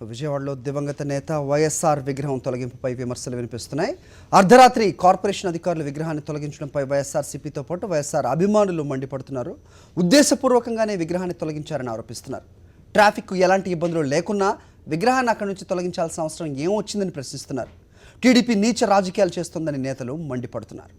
విజయవాడలో దివంగత నేత వైఎస్ఆర్ విగ్రహం తొలగింపుపై విమర్శలు వినిపిస్తున్నాయి. అర్ధరాత్రి కార్పొరేషన్ అధికారులు విగ్రహాన్ని తొలగించడంపై వైఎస్ఆర్సీపీతో పాటు వైఎస్ఆర్ అభిమానులు మండిపడుతున్నారు. ఉద్దేశపూర్వకంగానే విగ్రహాన్ని తొలగించారని ఆరోపిస్తున్నారు. ట్రాఫిక్ ఎలాంటి ఇబ్బందులు లేకున్నా విగ్రహాన్ని అక్కడి నుంచి తొలగించాల్సిన అవసరం ఏమొచ్చిందని ప్రశ్నిస్తున్నారు. టీడీపీ నీచ రాజకీయాలు చేస్తోందని నేతలు మండిపడుతున్నారు.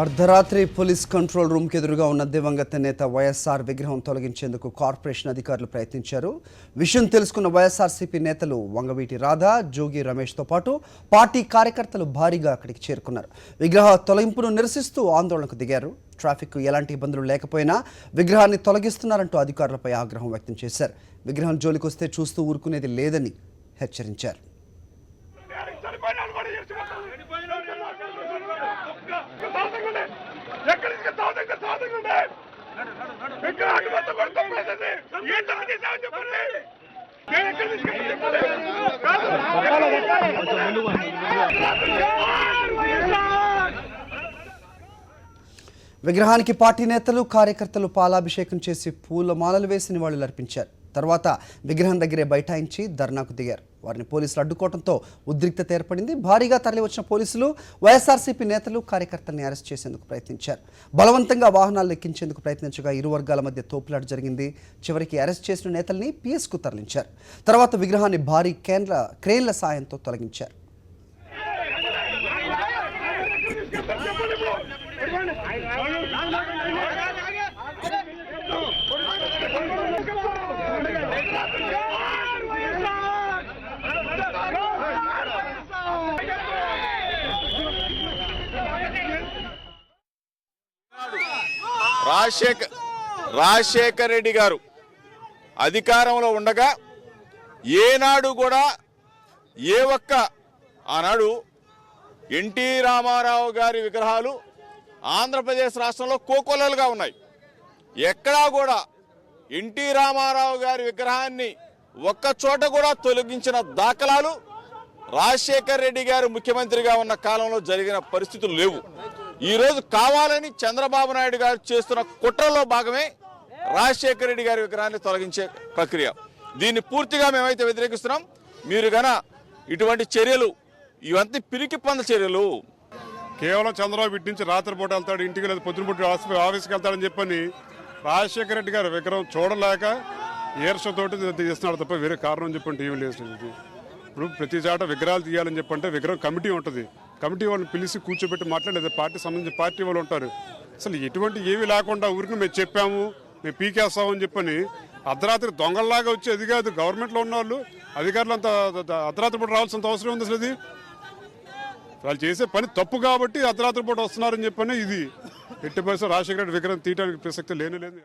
అర్ధరాత్రి పోలీస్ కంట్రోల్ రూమ్కి ఎదురుగా ఉన్న దివంగత నేత వైఎస్ఆర్ విగ్రహం తొలగించేందుకు కార్పొరేషన్ అధికారులు ప్రయత్నించారు. విషయం తెలుసుకున్న వైఎస్ఆర్సీపీ నేతలు వంగవీటి రాధా, జోగి రమేష్తో పాటు పార్టీ కార్యకర్తలు భారీగా అక్కడికి చేరుకున్నారు. విగ్రహ తొలగింపును నిరసిస్తూ ఆందోళనకు దిగారు. ట్రాఫిక్ ఎలాంటి ఇబ్బందులు లేకపోయినా విగ్రహాన్ని తొలగిస్తున్నారంటూ అధికారులపై ఆగ్రహం వ్యక్తం చేశారు. విగ్రహం జోలికొస్తే చూస్తూ ఊరుకునేది లేదని హెచ్చరించారు. విగ్రహానికి పార్టీ నేతలు, కార్యకర్తలు పాలాభిషేకం చేసి పూలమాలలు వేసి నివాళులు అర్పించారు. తర్వాత విగ్రహం దగ్గరే బైఠాయించి ధర్నాకు దిగారు. వారిని పోలీసులు అడ్డుకోవడంతో ఉద్రిక్తత ఏర్పడింది. భారీగా తరలివచ్చిన పోలీసులు వైఎస్ఆర్సీపీ నేతలు, కార్యకర్తల్ని అరెస్ట్ చేసేందుకు ప్రయత్నించారు. బలవంతంగా వాహనాలు ఎక్కించేందుకు ప్రయత్నించగా ఇరు వర్గాల మధ్య తోపులాట జరిగింది. చివరికి అరెస్ట్ చేసిన నేతల్ని పిఎస్కు తరలించారు. తర్వాత విగ్రహాన్ని భారీ క్రేన్ల సాయంతో తొలగించారు. రాజశేఖర్ రెడ్డి గారు అధికారంలో ఉండగా ఏనాడు కూడా ఆనాడు ఎన్టీ రామారావు గారి విగ్రహాలు ఆంధ్రప్రదేశ్ రాష్ట్రంలో కోకొల్లలుగా ఉన్నాయి. ఎక్కడా కూడా ఎన్టీ రామారావు గారి విగ్రహాన్ని ఒక్క చోట కూడా తొలగించిన దాఖలాలు రాజశేఖర్ రెడ్డి గారు ముఖ్యమంత్రిగా ఉన్న కాలంలో జరిగిన పరిస్థితులు లేవు. ఈరోజు కావాలని చంద్రబాబు నాయుడు గారు చేస్తున్న కుట్రలో భాగమే రాజశేఖర్ రెడ్డి గారి విగ్రహాన్ని తొలగించే ప్రక్రియ. దీన్ని పూర్తిగా మేమైతే వ్యతిరేకిస్తున్నాం. మీరు గన ఇటువంటి చర్యలు ఇవంతా పిరికి పంద చర్యలు. కేవలం చంద్రబాబు ఇటు నుంచి రాత్రిపూట వెళ్తాడు, ఇంటికి లేదు పొద్దునపూట ఆఫీస్కి వెళ్తాడని చెప్పని రాజశేఖర రెడ్డి గారి విగ్రహం చూడలేక ఈర్షతోటి చేస్తున్నాడు తప్ప వేరే కారణం చెప్పండి ఏమి లేదు. ఇప్పుడు ప్రతి చాట విగ్రహాలు తీయాలని చెప్పంటే విగ్రహం కమిటీ ఉంటుంది. కమిటీ వాళ్ళని పిలిచి కూర్చోబెట్టి మాట్లాడలేదు. పార్టీ సంబంధించిన పార్టీ వాళ్ళు ఉంటారు. అసలు ఎటువంటి ఏవి లేకుండా ఊరికి మేము చెప్పాము, మేము పీకేస్తామని చెప్పని అర్ధరాత్రి దొంగల్లాగా వచ్చి అది కాదు. గవర్నమెంట్లో ఉన్న వాళ్ళు అధికారులు అంత అర్ధరాత్రి పూట రావాల్సినంత అవసరం ఉంది. అసలు ఇది వాళ్ళు చేసే పని తప్పు కాబట్టి అర్ధరాత్రి పూట వస్తున్నారని చెప్పని ఇది ఎట్టి పరిస్థితుల్లో రాజశేఖర రెడ్డి విగ్రహం తీయడానికి ప్రసక్తి లేని లేదు.